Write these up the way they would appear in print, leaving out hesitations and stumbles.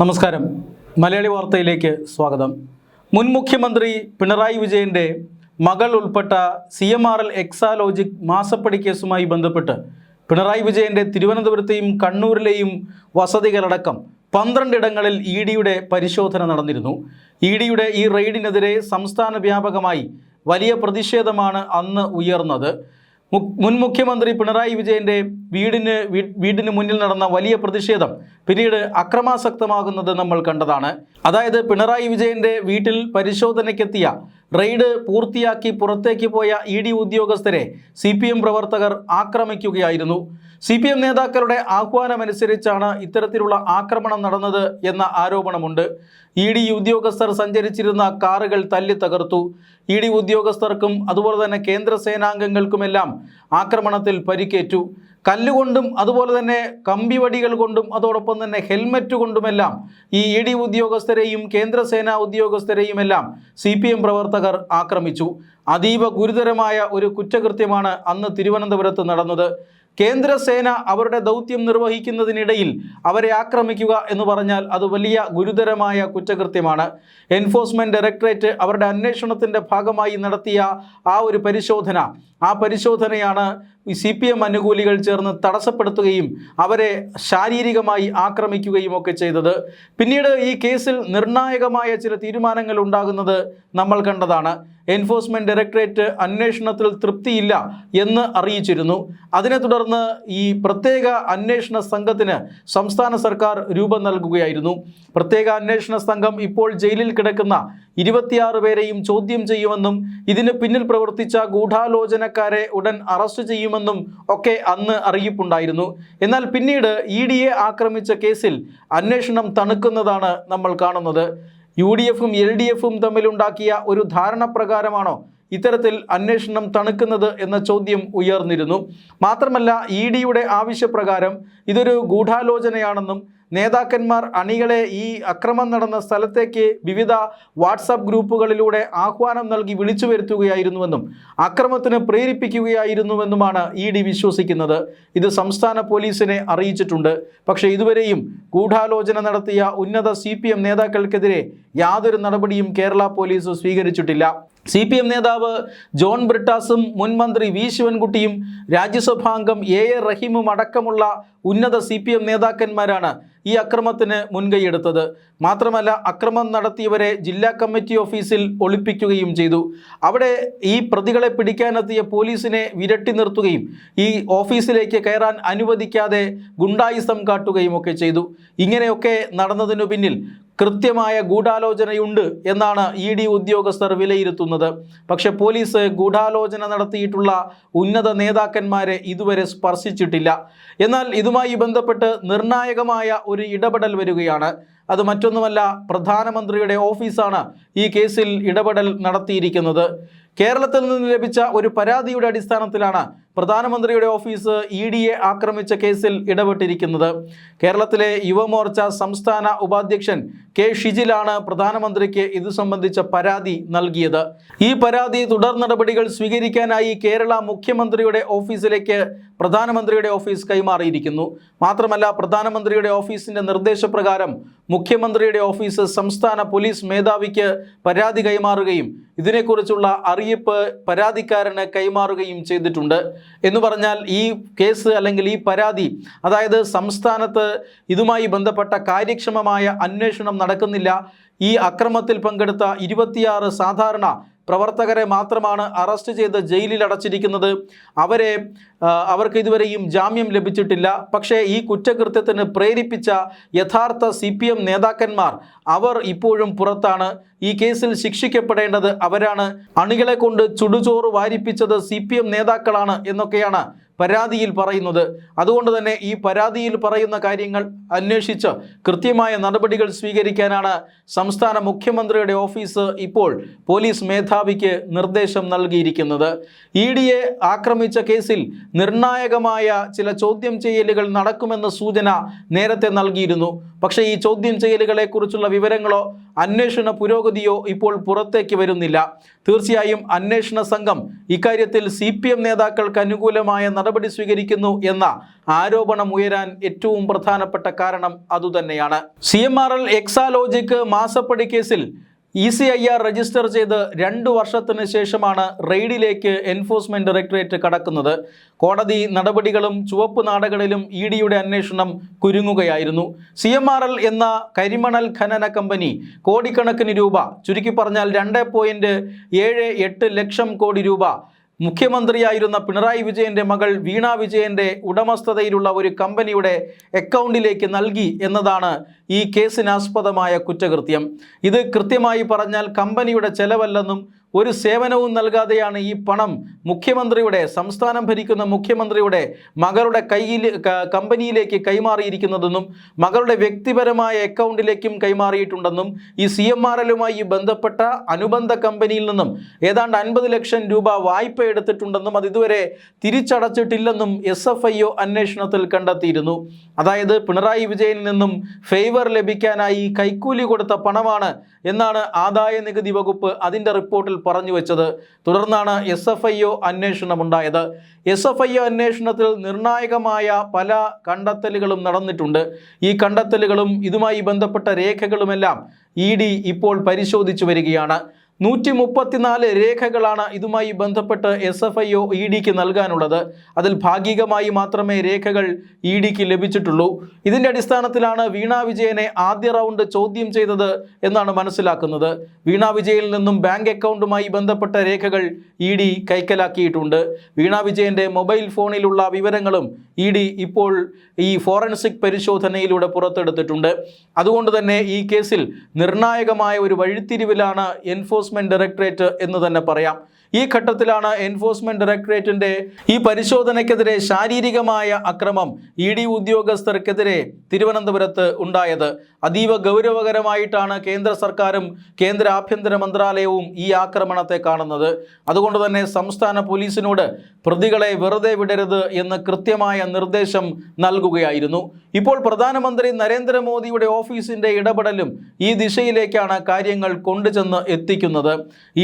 നമസ്കാരം. മലയാളി വാർത്തയിലേക്ക് സ്വാഗതം. മുൻ മുഖ്യമന്ത്രി പിണറായി വിജയൻ്റെ മകൾ ഉൾപ്പെട്ട CMRL എക്സാലോജിക് മാസപ്പടി കേസുമായി ബന്ധപ്പെട്ട് പിണറായി വിജയൻ്റെ തിരുവനന്തപുരത്തെയും കണ്ണൂരിലെയും വസതികളടക്കം 12 ഇടങ്ങളിൽ EDയുടെ പരിശോധന നടന്നിരുന്നു. EDയുടെ ഈ റെയ്ഡിനെതിരെ സംസ്ഥാന വ്യാപകമായി വലിയ പ്രതിഷേധമാണ് അന്ന് ഉയർന്നത്. മുൻ മുഖ്യമന്ത്രി പിണറായി വിജയൻ്റെ വീടിന് മുന്നിൽ നടന്ന വലിയ പ്രതിഷേധം പിന്നീട് അക്രമാസക്തമാകുന്നത് നമ്മൾ കണ്ടതാണ്. അതായത് പിണറായി വിജയൻ്റെ വീട്ടിൽ പരിശോധനയ്ക്കെത്തിയ റെയ്ഡ് പൂർത്തിയാക്കി പുറത്തേക്ക് പോയ ED ഉദ്യോഗസ്ഥരെ CPM പ്രവർത്തകർ ആക്രമിക്കുകയായിരുന്നു. CPM നേതാക്കളുടെ ആഹ്വാനമനുസരിച്ചാണ് ഇത്തരത്തിലുള്ള ആക്രമണം നടന്നത് എന്ന ആരോപണമുണ്ട്. ED ഉദ്യോഗസ്ഥർ സഞ്ചരിച്ചിരുന്ന കാറുകൾ തല്ലി തകർത്തു. ED ഉദ്യോഗസ്ഥർക്കും അതുപോലെ തന്നെ കേന്ദ്ര സേനാംഗങ്ങൾക്കുമെല്ലാം ആക്രമണത്തിൽ പരിക്കേറ്റു. കല്ലുകൊണ്ടും അതുപോലെ തന്നെ കമ്പിവടികൾ കൊണ്ടും അതോടൊപ്പം തന്നെ ഹെൽമറ്റ് കൊണ്ടുമെല്ലാം ഈ ED ഉദ്യോഗസ്ഥരെയും കേന്ദ്രസേനാ ഉദ്യോഗസ്ഥരെയുമെല്ലാം CPM പ്രവർത്തകർ ആക്രമിച്ചു. അതീവ ഗുരുതരമായ ഒരു കുറ്റകൃത്യമാണ് അന്ന് തിരുവനന്തപുരത്ത് നടന്നത്. കേന്ദ്രസേന അവരുടെ ദൗത്യം നിർവഹിക്കുന്നതിനിടയിൽ അവരെ ആക്രമിക്കുക എന്ന് പറഞ്ഞാൽ അത് വലിയ ഗുരുതരമായ കുറ്റകൃത്യമാണ്. എൻഫോഴ്സ്മെൻറ്റ് ഡയറക്ടറേറ്റ് അവരുടെ അന്വേഷണത്തിൻ്റെ ഭാഗമായി നടത്തിയ ഒരു പരിശോധനയാണ് ഈ CPM അനുകൂലികൾ ചേർന്ന് തടസ്സപ്പെടുത്തുകയും അവരെ ശാരീരികമായി ആക്രമിക്കുകയും ഒക്കെ ചെയ്തത്. പിന്നീട് ഈ കേസിൽ നിർണായകമായ ചില തീരുമാനങ്ങൾ ഉണ്ടാകുന്നത് നമ്മൾ കണ്ടതാണ്. എൻഫോഴ്സ്മെൻറ്റ് ഡയറക്ടറേറ്റ് അന്വേഷണത്തിൽ തൃപ്തിയില്ല എന്ന് അറിയിച്ചിരുന്നു. അതിനെ തുടർന്ന് ഈ പ്രത്യേക അന്വേഷണ സംഘത്തിന് സംസ്ഥാന സർക്കാർ രൂപം നൽകുകയായിരുന്നു. പ്രത്യേക അന്വേഷണ സംഘം ഇപ്പോൾ ജയിലിൽ കിടക്കുന്ന 26 പേരെയും ചോദ്യം ചെയ്യുമെന്നും ഇതിന് പിന്നിൽ പ്രവർത്തിച്ച ഗൂഢാലോചനക്കാരെ ഉടൻ അറസ്റ്റ് ചെയ്യുമെന്നും ഒക്കെ അന്ന് അറിയിപ്പുണ്ടായിരുന്നു. എന്നാൽ പിന്നീട് EDയെ ആക്രമിച്ച കേസിൽ അന്വേഷണം തണുക്കുന്നതാണ് നമ്മൾ കാണുന്നത്. UDFും LDFും തമ്മിലുണ്ടാക്കിയ ഒരു ധാരണ പ്രകാരമാണോ ഇത്തരത്തിൽ അന്വേഷണം തണുക്കുന്നത് എന്ന ചോദ്യം ഉയർന്നിരുന്നു. മാത്രമല്ല EDയുടെ ആവശ്യപ്രകാരം ഇതൊരു ഗൂഢാലോചനയാണെന്നും നേതാക്കന്മാർ അണികളെ ഈ അക്രമം നടന്ന സ്ഥലത്തേക്ക് വിവിധ വാട്സാപ്പ് ഗ്രൂപ്പുകളിലൂടെ ആഹ്വാനം നൽകി വിളിച്ചു വരുത്തുകയായിരുന്നുവെന്നും അക്രമത്തിന് പ്രേരിപ്പിക്കുകയായിരുന്നുവെന്നുമാണ് ED വിശ്വസിക്കുന്നത്. ഇത് സംസ്ഥാന പോലീസിനെ അറിയിച്ചിട്ടുണ്ട്. പക്ഷേ ഇതുവരെയും ഗൂഢാലോചന നടത്തിയ ഉന്നത CPM നേതാക്കൾക്കെതിരെ യാതൊരു നടപടിയും കേരള പോലീസ് സ്വീകരിച്ചിട്ടില്ല. CPM നേതാവ് ജോൺ ബ്രിട്ടാസും മുൻ മന്ത്രി V ശിവൻകുട്ടിയും രാജ്യസഭാംഗം AA റഹീമും അടക്കമുള്ള ഉന്നത CPM നേതാക്കന്മാരാണ് ഈ അക്രമത്തിന് മുൻകൈയെടുത്തത്. മാത്രമല്ല അക്രമം നടത്തിയവരെ ജില്ലാ കമ്മിറ്റി ഓഫീസിൽ ഒളിപ്പിക്കുകയും ചെയ്തു. അവിടെ ഈ പ്രതികളെ പിടിക്കാനെത്തിയ പോലീസിനെ വിരട്ടി നിർത്തുകയും ഈ ഓഫീസിലേക്ക് കയറാൻ അനുവദിക്കാതെ ഗുണ്ടായിസം കാട്ടുകയും ഒക്കെ ചെയ്തു. ഇങ്ങനെയൊക്കെ നടന്നതിനു പിന്നിൽ കൃത്യമായ ഗൂഢാലോചനയുണ്ട് എന്നാണ് ED ഉദ്യോഗസ്ഥർ വിലയിരുത്തുന്നത്. പക്ഷേ പോലീസ് ഗൂഢാലോചന നടത്തിയിട്ടുള്ള ഉന്നത നേതാക്കന്മാരെ ഇതുവരെ സ്പർശിച്ചിട്ടില്ല. എന്നാൽ ഇതുമായി ബന്ധപ്പെട്ട് നിർണായകമായ ഒരു ഇടപെടൽ വരികയാണ്. അത് മറ്റൊന്നുമല്ല, പ്രധാനമന്ത്രിയുടെ ഓഫീസാണ് ഈ കേസിൽ ഇടപെടൽ നടത്തിയിരിക്കുന്നത്. കേരളത്തിൽ നിന്ന് ലഭിച്ച ഒരു പരാതിയുടെ അടിസ്ഥാനത്തിലാണ് പ്രധാനമന്ത്രിയുടെ ഓഫീസ് EDയെ ആക്രമിച്ച കേസിൽ ഇടപെട്ടിരിക്കുന്നത്. കേരളത്തിലെ യുവമോർച്ച സംസ്ഥാന ഉപാധ്യക്ഷൻ K ഷിജിലാണ് പ്രധാനമന്ത്രിക്ക് ഇത് സംബന്ധിച്ച പരാതി നൽകിയത്. ഈ പരാതി തുടർ നടപടികൾ സ്വീകരിക്കാനായി കേരള മുഖ്യമന്ത്രിയുടെ ഓഫീസിലേക്ക് പ്രധാനമന്ത്രിയുടെ ഓഫീസ് കൈമാറിയിരിക്കുന്നു. മാത്രമല്ല പ്രധാനമന്ത്രിയുടെ ഓഫീസിൻ്റെ നിർദ്ദേശപ്രകാരം മുഖ്യമന്ത്രിയുടെ ഓഫീസ് സംസ്ഥാന പോലീസ് മേധാവിക്ക് പരാതി കൈമാറുകയും ഇതിനെക്കുറിച്ചുള്ള അറിയിപ്പ് പരാതിക്കാരന് കൈമാറുകയും ചെയ്തിട്ടുണ്ട്. എന്ന് പറഞ്ഞാൽ ഈ കേസ് അല്ലെങ്കിൽ ഈ പരാതി, അതായത് സംസ്ഥാനത്ത് ഇതുമായി ബന്ധപ്പെട്ട കാര്യക്ഷമമായ അന്വേഷണം നടക്കുന്നില്ല, ഈ അക്രമത്തിൽ പങ്കെടുത്ത 26 സാധാരണ പ്രവർത്തകരെ മാത്രമാണ് അറസ്റ്റ് ചെയ്ത് ജയിലിൽ അടച്ചിരിക്കുന്നത്. അവർക്ക് ഇതുവരെയും ജാമ്യം ലഭിച്ചിട്ടില്ല. പക്ഷേ ഈ കുറ്റകൃത്യത്തിന് പ്രേരിപ്പിച്ച യഥാർത്ഥ CPM നേതാക്കന്മാർ അവർ ഇപ്പോഴും പുറത്താണ്. ഈ കേസിൽ ശിക്ഷിക്കപ്പെടേണ്ടത് അവരാണ്. അണികളെ കൊണ്ട് ചുടുചോറ് വാരിപ്പിച്ചത് CPM നേതാക്കളാണ് എന്നൊക്കെയാണ് പരാതിയിൽ പറയുന്നത്. അതുകൊണ്ട് തന്നെ ഈ പരാതിയിൽ പറയുന്ന കാര്യങ്ങൾ അന്വേഷിച്ച് കൃത്യമായ നടപടികൾ സ്വീകരിക്കാനാണ് സംസ്ഥാന മുഖ്യമന്ത്രിയുടെ ഓഫീസ് ഇപ്പോൾ പോലീസ് മേധാവിക്ക് നിർദ്ദേശം നൽകിയിരിക്കുന്നത്. EDയെ ആക്രമിച്ച കേസിൽ നിർണായകമായ ചില ചോദ്യം ചെയ്യലുകൾ നടക്കുമെന്ന സൂചന നേരത്തെ നൽകിയിരുന്നു. പക്ഷേ ഈ ചോദ്യം ചെയ്യലുകളെക്കുറിച്ചുള്ള വിവരങ്ങളോ അന്വേഷണ പുരോഗതിയോ ഇപ്പോൾ പുറത്തേക്ക് വരുന്നില്ല. തീർച്ചയായും അന്വേഷണ സംഘം ഇക്കാര്യത്തിൽ CPM നേതാക്കൾക്ക് അനുകൂലമായ നടപടി സ്വീകരിക്കുന്നു എന്ന ആരോപണം ഉയരാൻ ഏറ്റവും പ്രധാനപ്പെട്ട കാരണം അതുതന്നെയാണ്. CMRL എക്സാലോജിക് മാസപ്പടി കേസിൽ ECIR രജിസ്റ്റർ ചെയ്ത് 2 വർഷത്തിന് ശേഷമാണ് റെയ്ഡിലേക്ക് എൻഫോഴ്സ്മെന്റ് ഡയറക്ടറേറ്റ് കടക്കുന്നത്. കോടതി നടപടികളും ചുവപ്പ് നാടകളിലും EDയുടെ അന്വേഷണം കുരുങ്ങുകയായിരുന്നു. CMRL എന്ന കരിമണൽ ഖനന കമ്പനി കോടിക്കണക്കിന് രൂപ, ചുരുക്കി പറഞ്ഞാൽ 2.78 ലക്ഷം കോടി രൂപ മുഖ്യമന്ത്രിയായിരുന്ന പിണറായി വിജയൻ്റെ മകൾ വീണ വിജയൻ്റെ ഉടമസ്ഥതയിലുള്ള ഒരു കമ്പനിയുടെ അക്കൗണ്ടിലേക്ക് നൽകി എന്നതാണ് ഈ കേസിനാസ്പദമായ കുറ്റകൃത്യം. ഇത് കൃത്യമായി പറഞ്ഞാൽ കമ്പനിയുടെ ചെലവല്ലെന്നും ഒരു സേവനവും നൽകാതെയാണ് ഈ പണം മുഖ്യമന്ത്രിയുടെ, സംസ്ഥാനം ഭരിക്കുന്ന മുഖ്യമന്ത്രിയുടെ മകളുടെ കമ്പനിയിലേക്ക് കൈമാറിയിരിക്കുന്നതെന്നും മകളുടെ വ്യക്തിപരമായ അക്കൗണ്ടിലേക്കും കൈമാറിയിട്ടുണ്ടെന്നും ഈ CMRLുമായി ബന്ധപ്പെട്ട അനുബന്ധ കമ്പനിയിൽ നിന്നും ഏതാണ്ട് 50 ലക്ഷം രൂപ വായ്പ എടുത്തിട്ടുണ്ടെന്നും അത് ഇതുവരെ തിരിച്ചടച്ചിട്ടില്ലെന്നും SFIO അന്വേഷണത്തിൽ കണ്ടെത്തിയിരുന്നു. അതായത് പിണറായി വിജയനിൽ നിന്നും ഫേവർ ലഭിക്കാനായി കൈക്കൂലി കൊടുത്ത പണമാണ് എന്നാണ് ആദായ നികുതി വകുപ്പ് അതിൻ്റെ റിപ്പോർട്ടിൽ പറഞ്ഞു വെച്ചത്. തുടർന്നാണ് SFIO അന്വേഷണമുണ്ടായത്. SFIO അന്വേഷണത്തിൽ നിർണായകമായ പല കണ്ടെത്തലുകളും നടന്നിട്ടുണ്ട്. ഈ കണ്ടെത്തലുകളും ഇതുമായി ബന്ധപ്പെട്ട രേഖകളുമെല്ലാം ED ഇപ്പോൾ പരിശോധിച്ചു വരികയാണ്. 134 രേഖകളാണ് ഇതുമായി ബന്ധപ്പെട്ട് SFIO EDക്ക് നൽകാനുള്ളത്. അതിൽ ഭാഗികമായി മാത്രമേ രേഖകൾ EDക്ക് ലഭിച്ചിട്ടുള്ളൂ. ഇതിൻ്റെ അടിസ്ഥാനത്തിലാണ് വീണ വിജയനെ ആദ്യ റൗണ്ട് ചോദ്യം ചെയ്തത് എന്നാണ് മനസ്സിലാക്കുന്നത്. വീണ വിജയനിൽ നിന്നും ബാങ്ക് അക്കൗണ്ടുമായി ബന്ധപ്പെട്ട രേഖകൾ ED കൈക്കലാക്കിയിട്ടുണ്ട്. വീണ വിജയൻ്റെ മൊബൈൽ ഫോണിലുള്ള വിവരങ്ങളും ED ഇപ്പോൾ ഈ ഫോറൻസിക് പരിശോധനയിലൂടെ പുറത്തെടുത്തിട്ടുണ്ട്. അതുകൊണ്ട് തന്നെ ഈ കേസിൽ നിർണായകമായ ഒരു വഴിത്തിരിവിലാണ് എൻഫോഴ്സ്മെന്റ് ഡയറക്ടറേറ്റ് എന്ന് തന്നെ പറയാം. ഈ ഘട്ടത്തിലാണ് എൻഫോഴ്സ്മെന്റ് ഡയറക്ടറേറ്റിന്റെ ഈ പരിശോധനയ്ക്കെതിരെ ശാരീരികമായ അക്രമം ED ഉദ്യോഗസ്ഥർക്കെതിരെ തിരുവനന്തപുരത്ത് ഉണ്ടായത്. അതീവ ഗൗരവകരമായിട്ടാണ് കേന്ദ്ര സർക്കാരും കേന്ദ്ര ആഭ്യന്തര മന്ത്രാലയവും ഈ ആക്രമണത്തെ കാണുന്നത്. അതുകൊണ്ട് തന്നെ സംസ്ഥാന പോലീസിനോട് പ്രതികളെ വെറുതെ വിടരുത് എന്ന് കൃത്യമായ നിർദ്ദേശം നൽകുകയായിരുന്നു. ഇപ്പോൾ പ്രധാനമന്ത്രി നരേന്ദ്രമോദിയുടെ ഓഫീസിന്റെ ഇടപെടലും ഈ ദിശയിലേക്കാണ് കാര്യങ്ങൾ കൊണ്ടുചെന്ന് എത്തിക്കുന്നത്.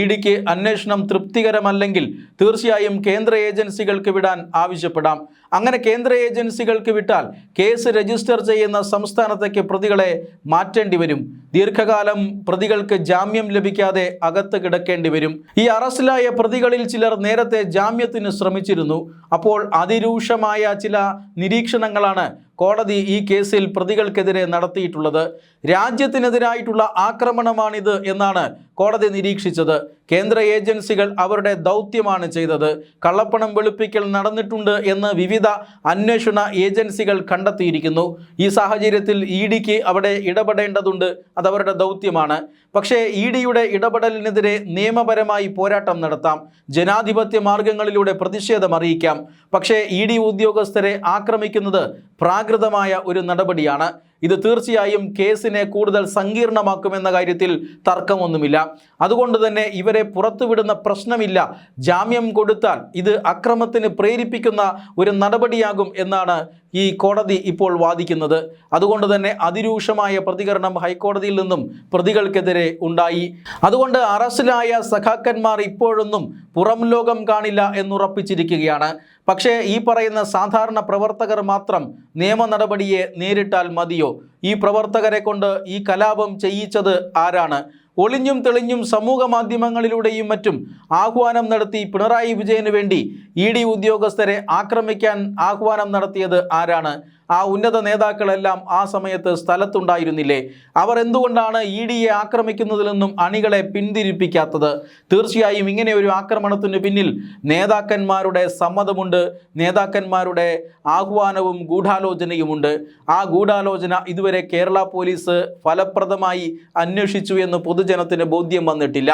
EDക്ക് അന്വേഷണം തൃപ്തികരമല്ലെങ്കിൽ തീർച്ചയായും കേന്ദ്ര ഏജൻസികൾക്ക് വിടാൻ ആവശ്യപ്പെടാം. അങ്ങനെ കേന്ദ്ര ഏജൻസികൾക്ക് വിട്ടാൽ കേസ് രജിസ്റ്റർ ചെയ്യുന്ന സംസ്ഥാനത്തേക്ക് പ്രതികളെ മാറ്റേണ്ടി വരും. ദീർഘകാലം പ്രതികൾക്ക് ജാമ്യം ലഭിക്കാതെ അകത്ത് കിടക്കേണ്ടി വരും. ഈ അറസ്റ്റിലായ പ്രതികളിൽ ചിലർ നേരത്തെ ജാമ്യത്തിന് ശ്രമിച്ചിരുന്നു. അപ്പോൾ അതിരൂക്ഷമായ ചില നിരീക്ഷണങ്ങളാണ് കോടതി ഈ കേസിൽ പ്രതികൾക്കെതിരെ നടത്തിയിട്ടുള്ളത്. രാജ്യത്തിനെതിരായിട്ടുള്ള ആക്രമണമാണിത് എന്നാണ് കോടതി നിരീക്ഷിച്ചത്. കേന്ദ്ര ഏജൻസികൾ അവരുടെ ദൗത്യമാണ് ചെയ്തത്. കള്ളപ്പണം വെളുപ്പിക്കൽ നടന്നിട്ടുണ്ട് എന്ന് വിവിധ അന്വേഷണ ഏജൻസികൾ കണ്ടെത്തിയിരിക്കുന്നു. ഈ സാഹചര്യത്തിൽ EDക്ക് അവിടെ ഇടപെടേണ്ടതുണ്ട്, അതവരുടെ ദൗത്യമാണ്. പക്ഷേ EDയുടെ ഇടപെടലിനെതിരെ നിയമപരമായി പോരാട്ടം നടത്താം, ജനാധിപത്യ മാർഗങ്ങളിലൂടെ പ്രതിഷേധം അറിയിക്കാം. പക്ഷേ ED ഉദ്യോഗസ്ഥരെ ആക്രമിക്കുന്നത് പ്രാകൃതമായ ഒരു നടപടിയാണ്. ഇത് തീർച്ചയായും കേസിനെ കൂടുതൽ സങ്കീർണമാക്കുമെന്ന കാര്യത്തിൽ തർക്കമൊന്നുമില്ല. അതുകൊണ്ട് തന്നെ ഇവരെ പുറത്തുവിടുന്ന പ്രശ്നമില്ല. ജാമ്യം കൊടുത്താൽ ഇത് അക്രമത്തിന് പ്രേരിപ്പിക്കുന്ന ഒരു നടപടിയാകും എന്നാണ് ഈ കോടതി ഇപ്പോൾ വാദിക്കുന്നത്. അതുകൊണ്ട് തന്നെ അതിരൂക്ഷമായ പ്രതികരണം ഹൈക്കോടതിയിൽ നിന്നും പ്രതികൾക്കെതിരെ ഉണ്ടായി. അതുകൊണ്ട് അറസ്റ്റിലായ സഖാക്കന്മാർ ഇപ്പോഴൊന്നും പുറം ലോകം കാണില്ല എന്നുറപ്പിച്ചിരിക്കുകയാണ്. പക്ഷേ ഈ പറയുന്ന സാധാരണ പ്രവർത്തകർ മാത്രം നിയമ നടപടിയെ നേരിട്ടാൽ മതിയോ? ഈ പ്രവർത്തകരെ കൊണ്ട് ഈ കലാപം ചെയ്യിച്ചത് ആരാണ്? ഒളിഞ്ഞും തെളിഞ്ഞും സമൂഹ മാധ്യമങ്ങളിലൂടെയും മറ്റും ആഹ്വാനം നടത്തി പിണറായി വിജയന് വേണ്ടി ED ഉദ്യോഗസ്ഥരെ ആക്രമിക്കാൻ ആഹ്വാനം നടത്തിയത് ആരാണ്? ആ ഉന്നത നേതാക്കളെല്ലാം ആ സമയത്ത് സ്ഥലത്തുണ്ടായിരുന്നില്ലേ? അവർ എന്തുകൊണ്ടാണ് EDയെ ആക്രമിക്കുന്നതിൽ നിന്നും അണികളെ പിന്തിരിപ്പിക്കാത്തത്? തീർച്ചയായും ഇങ്ങനെ ഒരു ആക്രമണത്തിന് പിന്നിൽ നേതാക്കന്മാരുടെ സമ്മതമുണ്ട്, നേതാക്കന്മാരുടെ ആഹ്വാനവും ഗൂഢാലോചനയുമുണ്ട്. ആ ഗൂഢാലോചന ഇതുവരെ കേരള പോലീസ് ഫലപ്രദമായി അന്വേഷിച്ചു എന്ന് പൊതുജനത്തിന് ബോധ്യം വന്നിട്ടില്ല.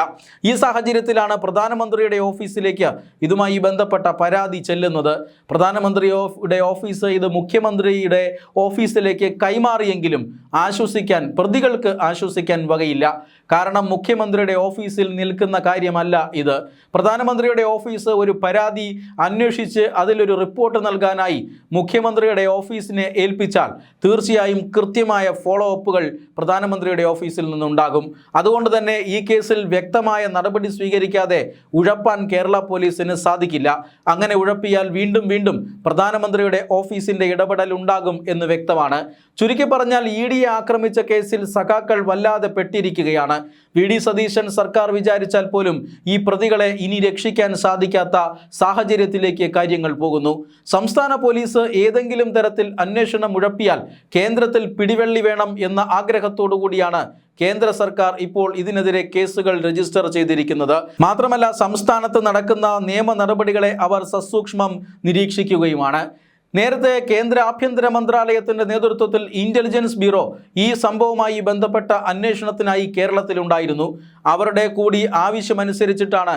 ഈ സാഹചര്യത്തിലാണ് പ്രധാനമന്ത്രിയുടെ ഓഫീസിലേക്ക് ഇതുമായി ബന്ധപ്പെട്ട പരാതി ചെല്ലുന്നത്. പ്രധാനമന്ത്രിയുടെ ഓഫീസ് ഇത് മുഖ്യമന്ത്രി മുഖ്യമന്ത്രിയുടെ ഓഫീസിലേക്ക് കൈമാറിയെങ്കിലും പ്രതികൾക്ക് ആശ്വസിക്കാൻ വകയില്ല. കാരണം മുഖ്യമന്ത്രിയുടെ ഓഫീസിൽ നിൽക്കുന്ന കാര്യമല്ല ഇത്. പ്രധാനമന്ത്രിയുടെ ഓഫീസ് ഒരു പരാതി അന്വേഷിച്ച് അതിലൊരു റിപ്പോർട്ട് നൽകാനായി മുഖ്യമന്ത്രിയുടെ ഓഫീസിനെ ഏൽപ്പിച്ചാൽ തീർച്ചയായും കൃത്യമായ ഫോളോ അപ്പുകൾ പ്രധാനമന്ത്രിയുടെ ഓഫീസിൽ നിന്നുണ്ടാകും. അതുകൊണ്ട് തന്നെ ഈ കേസിൽ വ്യക്തമായ നടപടി സ്വീകരിക്കാതെ ഉഴപ്പാൻ കേരള പോലീസിന് സാധിക്കില്ല. അങ്ങനെ ഉഴപ്പിയാൽ വീണ്ടും വീണ്ടും പ്രധാനമന്ത്രിയുടെ ഓഫീസിന്റെ ഇടപെടൽ ഉണ്ടാകും എന്ന് വ്യക്തമാണ്. ചുരുക്കി പറഞ്ഞാൽ ED ആക്രമിച്ച കേസിൽ സഖാക്കൾ വല്ലാതെ പെട്ടിരിക്കുകയാണ്. VD സതീശൻ സർക്കാർ വിചാരിച്ചാൽ പോലും ഈ പ്രതികളെ ഇനി രക്ഷിക്കാൻ സാധിക്കാത്ത സാഹചര്യത്തിലേക്ക് കാര്യങ്ങൾ പോകുന്നു. സംസ്ഥാന പോലീസ് ഏതെങ്കിലും തരത്തിൽ അന്വേഷണം ഉഴപ്പിയാൽ കേന്ദ്രത്തിൽ പിടിവള്ളി വേണം എന്ന ആഗ്രഹത്തോടു കൂടിയാണ് കേന്ദ്ര സർക്കാർ ഇപ്പോൾ ഇതിനെതിരെ കേസുകൾ രജിസ്റ്റർ ചെയ്തിരിക്കുന്നത്. മാത്രമല്ല, സംസ്ഥാനത്ത് നടക്കുന്ന നിയമ നടപടികളെ അവർ സസൂക്ഷ്മം നിരീക്ഷിക്കുകയുമാണ്. നേരത്തെ കേന്ദ്ര ആഭ്യന്തര മന്ത്രാലയത്തിന്റെ നേതൃത്വത്തിൽ ഇന്റലിജൻസ് ബ്യൂറോ ഈ സംഭവവുമായി ബന്ധപ്പെട്ട അന്വേഷണത്തിനായി കേരളത്തിലുണ്ടായിരുന്നു. അവരുടെ കൂടി ആവശ്യമനുസരിച്ചിട്ടാണ്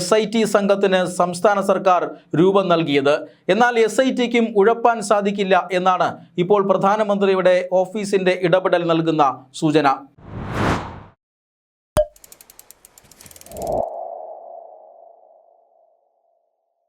SIT സംഘത്തിന് സംസ്ഥാന സർക്കാർ രൂപം നൽകിയത്. എന്നാൽ SITക്കും ഉഴപ്പാൻ സാധിക്കില്ല എന്നാണ് ഇപ്പോൾ പ്രധാനമന്ത്രിയുടെ ഓഫീസിന്റെ ഇടപെടൽ നൽകുന്ന സൂചന.